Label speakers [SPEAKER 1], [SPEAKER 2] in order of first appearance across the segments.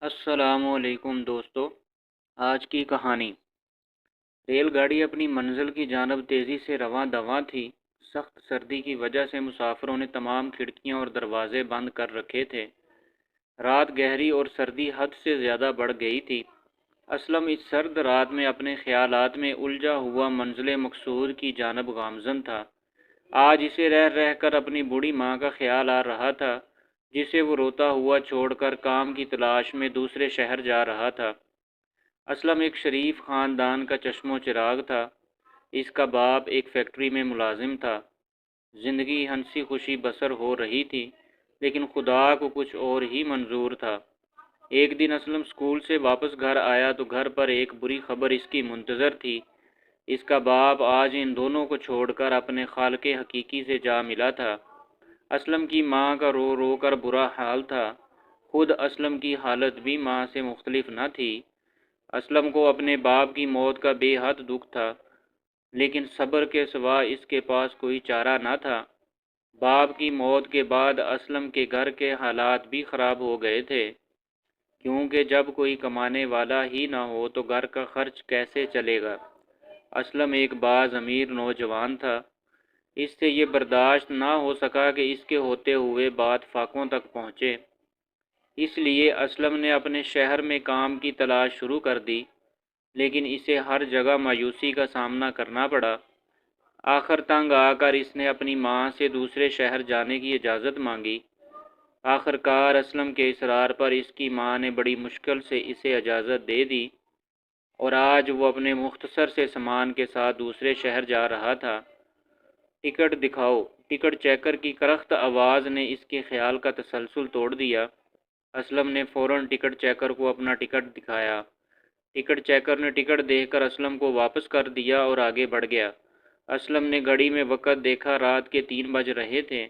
[SPEAKER 1] السلام علیکم دوستو، آج کی کہانی۔ ریل گاڑی اپنی منزل کی جانب تیزی سے رواں دواں تھی۔ سخت سردی کی وجہ سے مسافروں نے تمام کھڑکیاں اور دروازے بند کر رکھے تھے۔ رات گہری اور سردی حد سے زیادہ بڑھ گئی تھی۔ اسلم اس سرد رات میں اپنے خیالات میں الجھا ہوا منزل مقصود کی جانب گامزن تھا۔ آج اسے رہ رہ کر اپنی بوڑھی ماں کا خیال آ رہا تھا، جسے وہ روتا ہوا چھوڑ کر کام کی تلاش میں دوسرے شہر جا رہا تھا۔ اسلم ایک شریف خاندان کا چشم و چراغ تھا۔ اس کا باپ ایک فیکٹری میں ملازم تھا۔ زندگی ہنسی خوشی بسر ہو رہی تھی، لیکن خدا کو کچھ اور ہی منظور تھا۔ ایک دن اسلم اسکول سے واپس گھر آیا تو گھر پر ایک بری خبر اس کی منتظر تھی۔ اس کا باپ آج ان دونوں کو چھوڑ کر اپنے خالق حقیقی سے جا ملا تھا۔ اسلم کی ماں کا رو رو کر برا حال تھا۔ خود اسلم کی حالت بھی ماں سے مختلف نہ تھی۔ اسلم کو اپنے باپ کی موت کا بے حد دکھ تھا، لیکن صبر کے سوا اس کے پاس کوئی چارہ نہ تھا۔ باپ کی موت کے بعد اسلم کے گھر کے حالات بھی خراب ہو گئے تھے، کیونکہ جب کوئی کمانے والا ہی نہ ہو تو گھر کا خرچ کیسے چلے گا۔ اسلم ایک باز امیر نوجوان تھا۔ اس سے یہ برداشت نہ ہو سکا کہ اس کے ہوتے ہوئے بات فاقوں تک پہنچے۔ اس لیے اسلم نے اپنے شہر میں کام کی تلاش شروع کر دی، لیکن اسے ہر جگہ مایوسی کا سامنا کرنا پڑا۔ آخر تنگ آ کر اس نے اپنی ماں سے دوسرے شہر جانے کی اجازت مانگی۔ آخر کار اسلم کے اصرار پر اس کی ماں نے بڑی مشکل سے اسے اجازت دے دی، اور آج وہ اپنے مختصر سے سامان کے ساتھ دوسرے شہر جا رہا تھا۔ ٹکٹ دکھاؤ، ٹکٹ چیکر کی کرخت آواز نے اس کے خیال کا تسلسل توڑ دیا۔ اسلم نے فوراً ٹکٹ چیکر کو اپنا ٹکٹ دکھایا۔ ٹکٹ چیکر نے ٹکٹ دیکھ کر اسلم کو واپس کر دیا اور آگے بڑھ گیا۔ اسلم نے گھڑی میں وقت دیکھا، رات کے 3 بج رہے تھے۔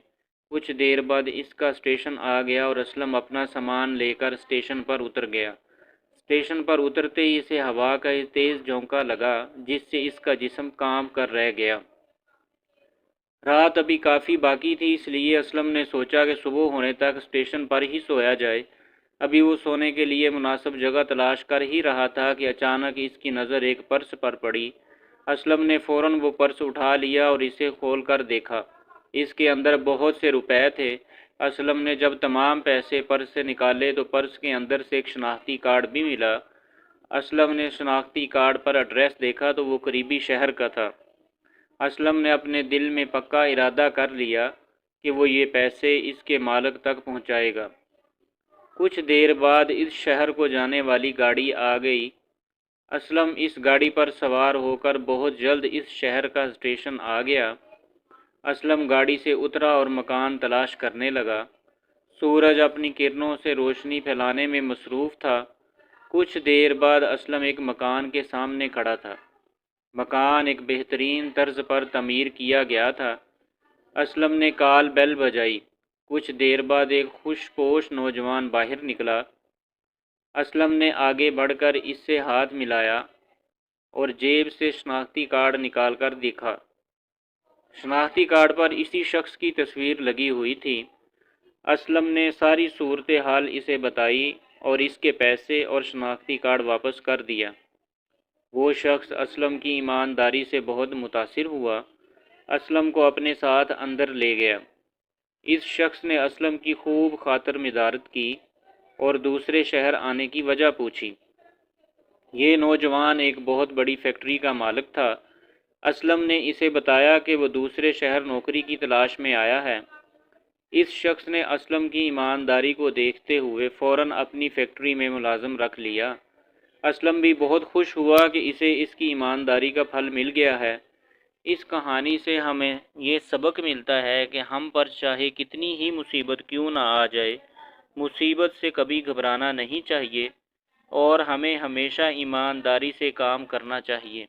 [SPEAKER 1] کچھ دیر بعد اس کا اسٹیشن آ گیا اور اسلم اپنا سامان لے کر اسٹیشن پر اتر گیا۔ اسٹیشن پر اترتے ہی اسے ہوا کا تیز جھونکا لگا، جس سے اس کا جسم کانپ کر رہ گیا۔ رات ابھی کافی باقی تھی، اس لیے اسلم نے سوچا کہ صبح ہونے تک اسٹیشن پر ہی سویا جائے۔ ابھی وہ سونے کے لیے مناسب جگہ تلاش کر ہی رہا تھا کہ اچانک اس کی نظر ایک پرس پر پڑی۔ اسلم نے فوراً وہ پرس اٹھا لیا اور اسے کھول کر دیکھا۔ اس کے اندر بہت سے روپے تھے۔ اسلم نے جب تمام پیسے پرس سے نکالے تو پرس کے اندر سے ایک شناختی کارڈ بھی ملا۔ اسلم نے شناختی کارڈ پر ایڈریس دیکھا تو وہ قریبی شہر کا تھا۔ اسلم نے اپنے دل میں پکا ارادہ کر لیا کہ وہ یہ پیسے اس کے مالک تک پہنچائے گا۔ کچھ دیر بعد اس شہر کو جانے والی گاڑی آ گئی۔ اسلم اس گاڑی پر سوار ہو کر بہت جلد اس شہر کا اسٹیشن آ گیا۔ اسلم گاڑی سے اترا اور مکان تلاش کرنے لگا۔ سورج اپنی کرنوں سے روشنی پھیلانے میں مصروف تھا۔ کچھ دیر بعد اسلم ایک مکان کے سامنے کھڑا تھا۔ مکان ایک بہترین طرز پر تعمیر کیا گیا تھا۔ اسلم نے کال بیل بجائی۔ کچھ دیر بعد ایک خوش پوش نوجوان باہر نکلا۔ اسلم نے آگے بڑھ کر اس سے ہاتھ ملایا اور جیب سے شناختی کارڈ نکال کر دیکھا۔ شناختی کارڈ پر اسی شخص کی تصویر لگی ہوئی تھی۔ اسلم نے ساری صورتحال اسے بتائی اور اس کے پیسے اور شناختی کارڈ واپس کر دیا۔ وہ شخص اسلم کی ایمانداری سے بہت متاثر ہوا۔ اسلم کو اپنے ساتھ اندر لے گیا۔ اس شخص نے اسلم کی خوب خاطر مدارت کی اور دوسرے شہر آنے کی وجہ پوچھی۔ یہ نوجوان ایک بہت بڑی فیکٹری کا مالک تھا۔ اسلم نے اسے بتایا کہ وہ دوسرے شہر نوکری کی تلاش میں آیا ہے۔ اس شخص نے اسلم کی ایمانداری کو دیکھتے ہوئے فوراً اپنی فیکٹری میں ملازم رکھ لیا۔ اسلم بھی بہت خوش ہوا کہ اسے اس کی ایمانداری کا پھل مل گیا ہے۔ اس کہانی سے ہمیں یہ سبق ملتا ہے کہ ہم پر چاہے کتنی ہی مصیبت کیوں نہ آ جائے، مصیبت سے کبھی گھبرانا نہیں چاہیے اور ہمیں ہمیشہ ایمانداری سے کام کرنا چاہیے۔